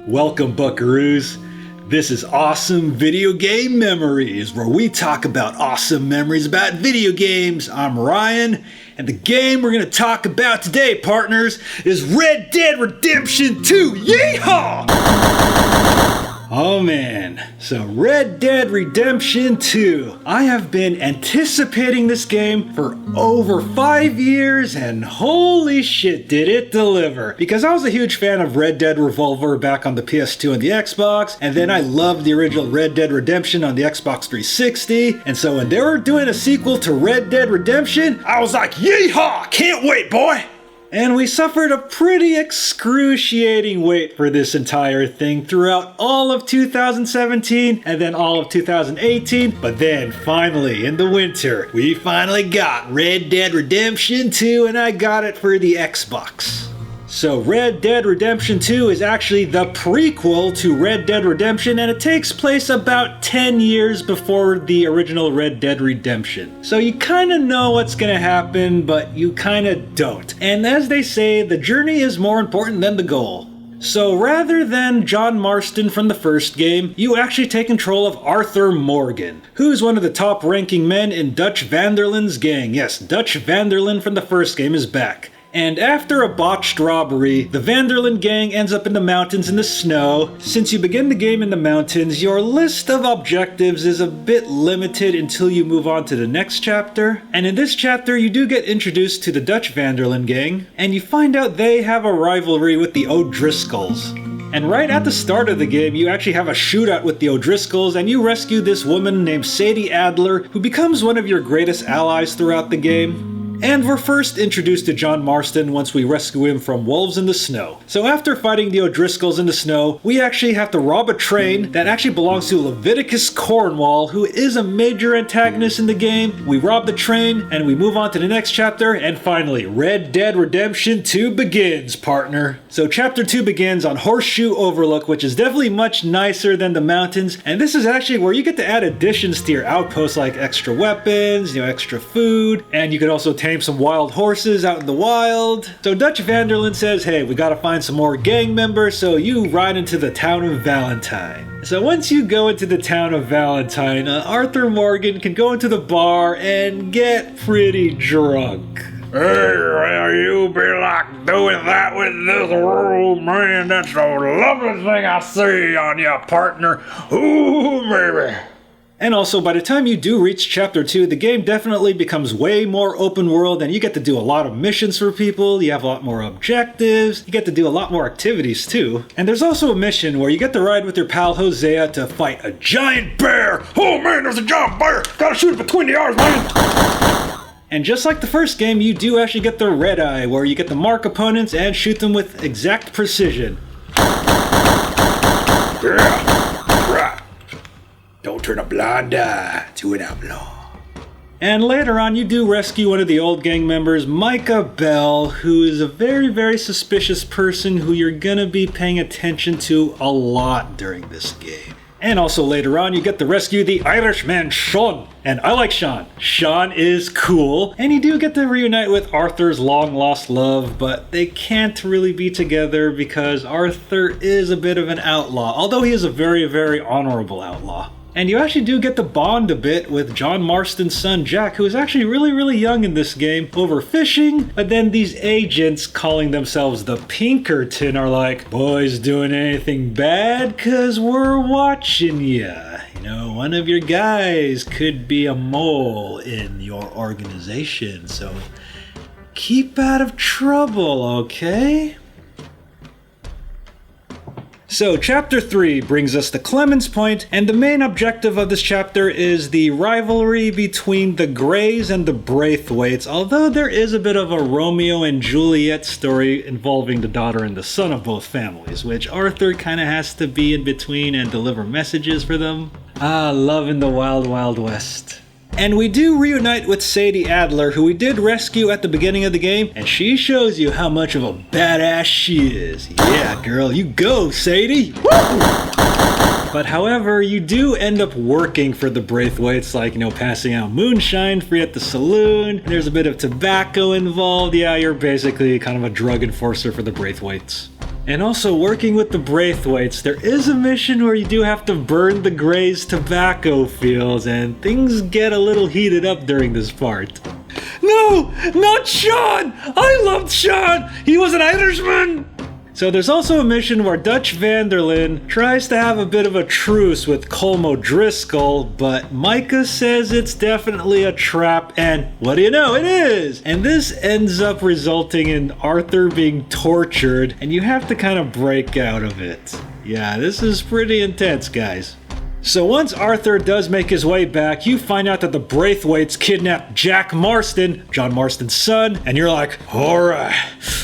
Welcome, buckaroos. This is Awesome Video Game Memories, where we talk about awesome memories about video games. I'm Ryan, and the game we're going to talk about today, partners, is Red Dead Redemption 2. Yee-haw! Oh man, so Red Dead Redemption 2. I have been anticipating this game for over 5 years, and holy shit did it deliver. Because I was a huge fan of Red Dead Revolver back on the PS2 and the Xbox, and then I loved the original Red Dead Redemption on the Xbox 360, and so when they were doing a sequel to Red Dead Redemption, I was like, yee-haw, can't wait, boy! And we suffered a pretty excruciating wait for this entire thing throughout all of 2017 and then all of 2018. But then finally in the winter, we finally got Red Dead Redemption 2 and I got it for the Xbox. So Red Dead Redemption 2 is actually the prequel to Red Dead Redemption, and it takes place about 10 years before the original Red Dead Redemption. So you kind of know what's going to happen, but you kind of don't. And as they say, the journey is more important than the goal. So rather than John Marston from the first game, you actually take control of Arthur Morgan, who's one of the top ranking men in Dutch van der Linde's gang. Yes, Dutch van der Linde from the first game is back. And after a botched robbery, the van der Linde gang ends up in the mountains in the snow. Since you begin the game in the mountains, your list of objectives is a bit limited until you move on to the next chapter. And in this chapter, you do get introduced to the Dutch van der Linde gang, and you find out they have a rivalry with the O'Driscolls. And right at the start of the game, you actually have a shootout with the O'Driscolls, and you rescue this woman named Sadie Adler, who becomes one of your greatest allies throughout the game. And we're first introduced to John Marston once we rescue him from wolves in the snow. So after fighting the O'Driscolls in the snow, we actually have to rob a train that actually belongs to Leviticus Cornwall, who is a major antagonist in the game. We rob the train, and we move on to the next chapter, and finally, Red Dead Redemption 2 begins, partner. So chapter 2 begins on Horseshoe Overlook, which is definitely much nicer than the mountains, and this is actually where you get to add additions to your outposts like extra weapons, extra food, and you can also tame some wild horses out in the wild. So Dutch van der Linde says, hey, we gotta find some more gang members, so you ride into the town of Valentine. So once you go into the town of Valentine, Arthur Morgan can go into the bar and get pretty drunk. Hey, well, you be like doing that with this world, man. That's the loveliest thing I see on you, partner. Ooh, baby. And also, by the time you do reach Chapter 2, the game definitely becomes way more open world, and you get to do a lot of missions for people, you have a lot more objectives, you get to do a lot more activities too. And there's also a mission where you get to ride with your pal Hosea to fight a giant bear! Oh man, there's a giant bear! Gotta shoot it between the eyes, man! And just like the first game, you do actually get the red eye, where you get to mark opponents and shoot them with exact precision. Yeah, right. Don't turn a blind eye to an outlaw. And later on, you do rescue one of the old gang members, Micah Bell, who is a very, very suspicious person who you're gonna be paying attention to a lot during this game. And also later on, you get to rescue the Irishman, Sean. And I like Sean. Sean is cool. And you do get to reunite with Arthur's long-lost love, but they can't really be together because Arthur is a bit of an outlaw, although he is a very, very honorable outlaw. And you actually do get to bond a bit with John Marston's son Jack, who is actually really, really young in this game, over fishing, but then these agents calling themselves the Pinkerton are like, boys doing anything bad? 'Cause we're watching ya. One of your guys could be a mole in your organization, so keep out of trouble, okay? So chapter 3 brings us to Clemens Point, and the main objective of this chapter is the rivalry between the Greys and the Braithwaites, although there is a bit of a Romeo and Juliet story involving the daughter and the son of both families, which Arthur kind of has to be in between and deliver messages for them. Love in the Wild Wild West. And we do reunite with Sadie Adler, who we did rescue at the beginning of the game, and she shows you how much of a badass she is. Yeah, girl, you go, Sadie! Woo! But however, you do end up working for the Braithwaites, like, passing out moonshine free at the saloon. There's a bit of tobacco involved. Yeah, you're basically kind of a drug enforcer for the Braithwaites. And also working with the Braithwaites, there is a mission where you do have to burn the Gray's tobacco fields, and things get a little heated up during this part. No, not Sean! I loved Sean! He was an Irishman! So there's also a mission where Dutch Vanderlyn tries to have a bit of a truce with Colm O'Driscoll, but Micah says it's definitely a trap, and what do you know, it is! And this ends up resulting in Arthur being tortured, and you have to kind of break out of it. Yeah, this is pretty intense, guys. So once Arthur does make his way back, you find out that the Braithwaites kidnapped Jack Marston, John Marston's son, and you're like, alright,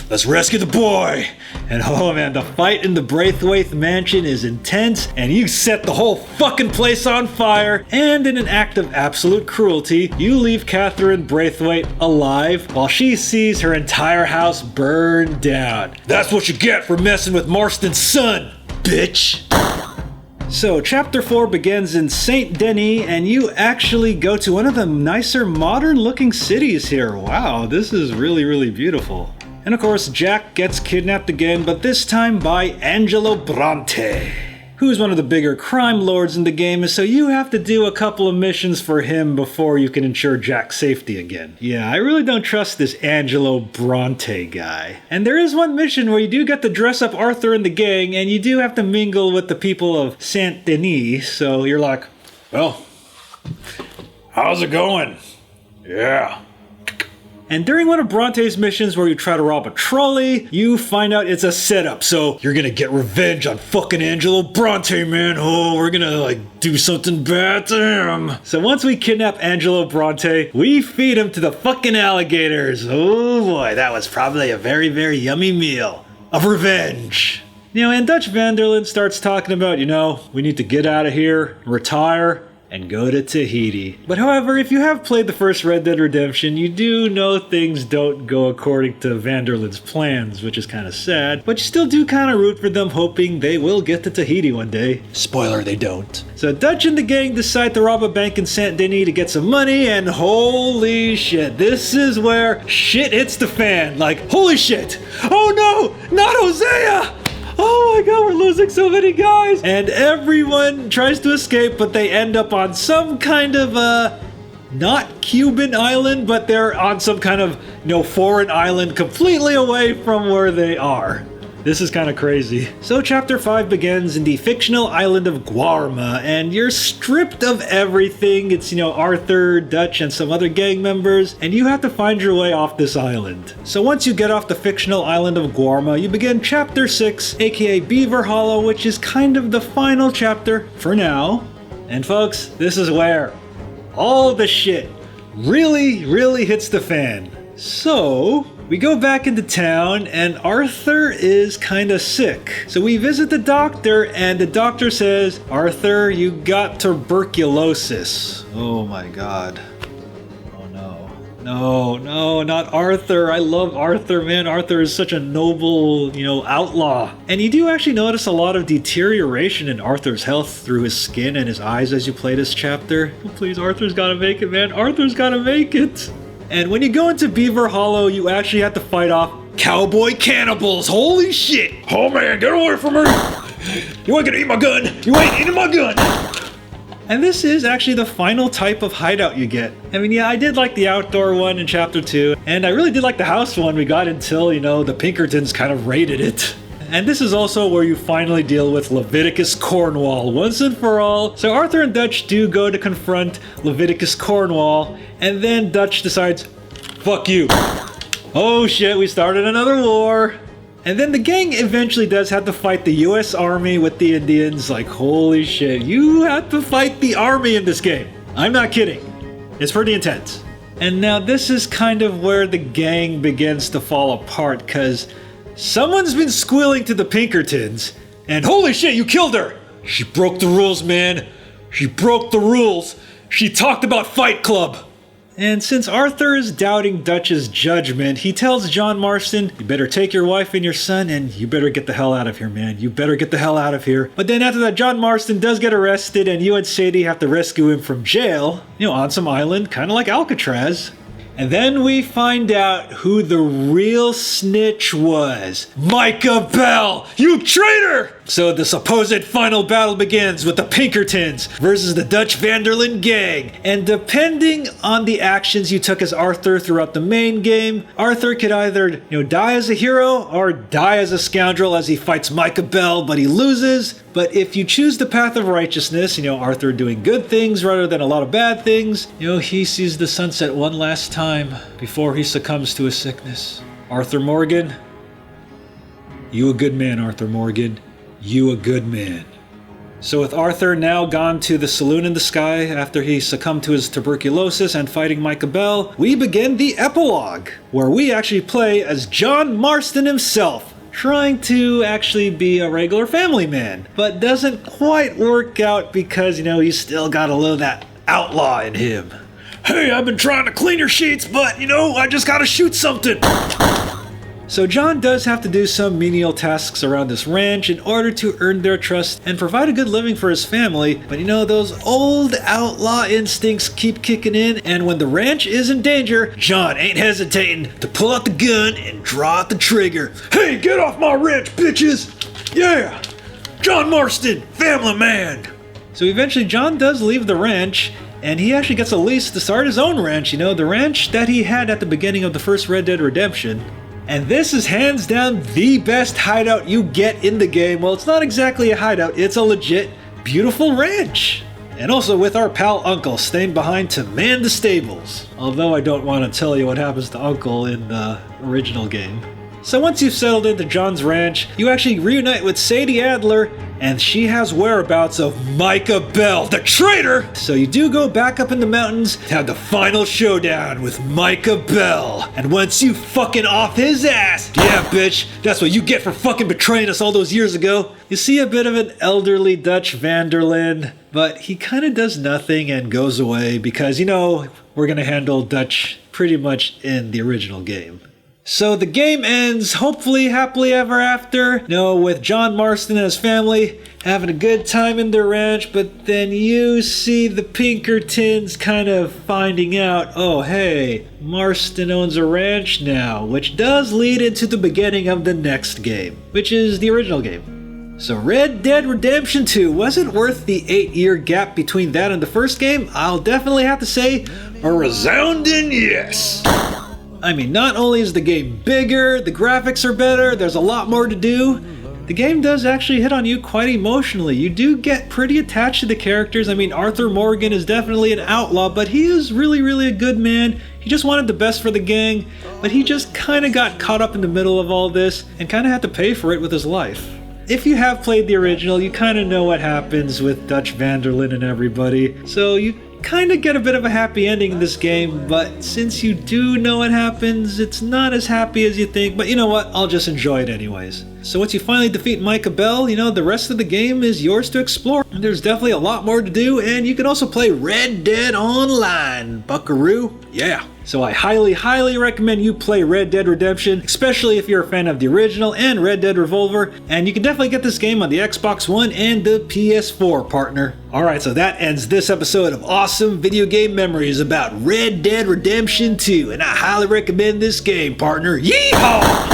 let's rescue the boy. And oh man, the fight in the Braithwaite mansion is intense, and you set the whole fucking place on fire, and in an act of absolute cruelty, you leave Catherine Braithwaite alive while she sees her entire house burn down. That's what you get for messing with Marston's son, bitch. So, Chapter 4 begins in Saint Denis, and you actually go to one of the nicer, modern-looking cities here. Wow, this is really, really beautiful. And of course, Jack gets kidnapped again, but this time by Angelo Bronte, who's one of the bigger crime lords in the game, so you have to do a couple of missions for him before you can ensure Jack's safety again. Yeah, I really don't trust this Angelo Bronte guy. And there is one mission where you do get to dress up Arthur and the gang, and you do have to mingle with the people of Saint Denis, so you're like, well, how's it going? Yeah. And during one of Bronte's missions where you try to rob a trolley, you find out it's a setup. So you're gonna get revenge on fucking Angelo Bronte, man. Oh, we're gonna do something bad to him. So once we kidnap Angelo Bronte, we feed him to the fucking alligators. Oh boy, that was probably a very, very yummy meal of revenge. And Dutch Vanderlyn starts talking about, we need to get out of here, retire, and go to Tahiti. But however, if you have played the first Red Dead Redemption, you do know things don't go according to Vanderlyn's plans, which is kind of sad, but you still do kind of root for them, hoping they will get to Tahiti one day. Spoiler, they don't. So Dutch and the gang decide to rob a bank in Saint Denis to get some money, and holy shit, this is where shit hits the fan. Holy shit! Oh no! Not Hosea! Oh my god, we're losing so many guys! And everyone tries to escape, but they end up on some kind of, not Cuban island, but they're on some kind of, foreign island completely away from where they are. This is kind of crazy. So Chapter 5 begins in the fictional island of Guarma, and you're stripped of everything. It's, Arthur, Dutch, and some other gang members, and you have to find your way off this island. So once you get off the fictional island of Guarma, you begin Chapter 6, aka Beaver Hollow, which is kind of the final chapter for now. And folks, this is where all the shit really, really hits the fan. So we go back into town, and Arthur is kinda sick. So we visit the doctor, and the doctor says, Arthur, you got tuberculosis. Oh my god. Oh no. No, not Arthur. I love Arthur, man. Arthur is such a noble, outlaw. And you do actually notice a lot of deterioration in Arthur's health through his skin and his eyes as you play this chapter. Oh, please, Arthur's gotta make it, man. Arthur's gotta make it. And when you go into Beaver Hollow, you actually have to fight off cowboy cannibals. Holy shit! Oh man, get away from me! You ain't gonna eat my gun! You ain't eating my gun! And this is actually the final type of hideout you get. I mean, yeah, I did like the outdoor one in Chapter 2, and I really did like the house one we got until, the Pinkertons kind of raided it. And this is also where you finally deal with Leviticus Cornwall once and for all. So Arthur and Dutch do go to confront Leviticus Cornwall, and then Dutch decides, fuck you. Oh shit, we started another war. And then the gang eventually does have to fight the US Army with the Indians. Holy shit, you have to fight the army in this game. I'm not kidding. It's pretty intense. And now this is kind of where the gang begins to fall apart, because someone's been squealing to the Pinkertons, and holy shit, you killed her! She broke the rules, man. She broke the rules. She talked about Fight Club. And since Arthur is doubting Dutch's judgment, he tells John Marston, you better take your wife and your son, and you better get the hell out of here, man. You better get the hell out of here. But then after that, John Marston does get arrested, and you and Sadie have to rescue him from jail, on some island, kind of like Alcatraz. And then we find out who the real snitch was. Micah Bell, you traitor! So the supposed final battle begins with the Pinkertons versus the Dutch Vanderlyn gang. And depending on the actions you took as Arthur throughout the main game, Arthur could either, die as a hero or die as a scoundrel as he fights Micah Bell, but he loses. But if you choose the path of righteousness, Arthur doing good things rather than a lot of bad things, he sees the sunset one last time before he succumbs to his sickness. Arthur Morgan, you a good man, Arthur Morgan. You a good man. So with Arthur now gone to the saloon in the sky after he succumbed to his tuberculosis and fighting Micah Bell, we begin the epilogue, where we actually play as John Marston himself, trying to actually be a regular family man, but doesn't quite work out because, he's still got a little of that outlaw in him. Hey, I've been trying to clean your sheets, but, I just gotta shoot something. So John does have to do some menial tasks around this ranch in order to earn their trust and provide a good living for his family, but those old outlaw instincts keep kicking in, and when the ranch is in danger, John ain't hesitating to pull out the gun and draw out the trigger. Hey, get off my ranch, bitches! Yeah! John Marston, family man! So eventually John does leave the ranch, and he actually gets a lease to start his own ranch, the ranch that he had at the beginning of the first Red Dead Redemption. And this is hands down the best hideout you get in the game. Well, it's not exactly a hideout, it's a legit, beautiful ranch. And also with our pal Uncle staying behind to man the stables. Although I don't want to tell you what happens to Uncle in the original game. So once you've settled into John's ranch, you actually reunite with Sadie Adler, and she has whereabouts of Micah Bell, the traitor! So you do go back up in the mountains to have the final showdown with Micah Bell. And once you fucking off his ass, yeah bitch, that's what you get for fucking betraying us all those years ago. You see a bit of an elderly Dutch Vanderlyn, but he kind of does nothing and goes away because, we're gonna handle Dutch pretty much in the original game. So the game ends, hopefully happily ever after, with John Marston and his family having a good time in their ranch, but then you see the Pinkertons kind of finding out, oh hey, Marston owns a ranch now, which does lead into the beginning of the next game, which is the original game. So Red Dead Redemption 2, was it worth the 8-year gap between that and the first game? I'll definitely have to say a resounding yes. Not only is the game bigger, the graphics are better, there's a lot more to do, the game does actually hit on you quite emotionally. You do get pretty attached to the characters. Arthur Morgan is definitely an outlaw, but he is really, really a good man. He just wanted the best for the gang, but he just kind of got caught up in the middle of all this and kind of had to pay for it with his life. If you have played the original, you kind of know what happens with Dutch Vanderlyn and everybody, so you kind of get a bit of a happy ending in this game, but since you do know what happens, it's not as happy as you think, but you know what, I'll just enjoy it anyways. So once you finally defeat Micah Bell, the rest of the game is yours to explore. There's definitely a lot more to do, and you can also play Red Dead Online, buckaroo, yeah. So I highly, highly recommend you play Red Dead Redemption, especially if you're a fan of the original and Red Dead Revolver, and you can definitely get this game on the Xbox One and the PS4, partner. Alright, so that ends this episode of awesome video game memories about Red Dead Redemption 2, and I highly recommend this game, partner. Yee-haw!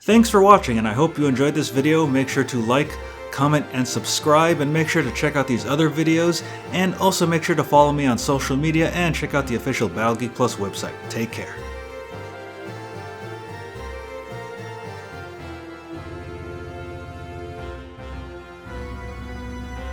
Thanks for watching, and I hope you enjoyed this video. Make sure to like, comment, and subscribe, and make sure to check out these other videos, and also make sure to follow me on social media and check out the official Battle Geek Plus website. Take care.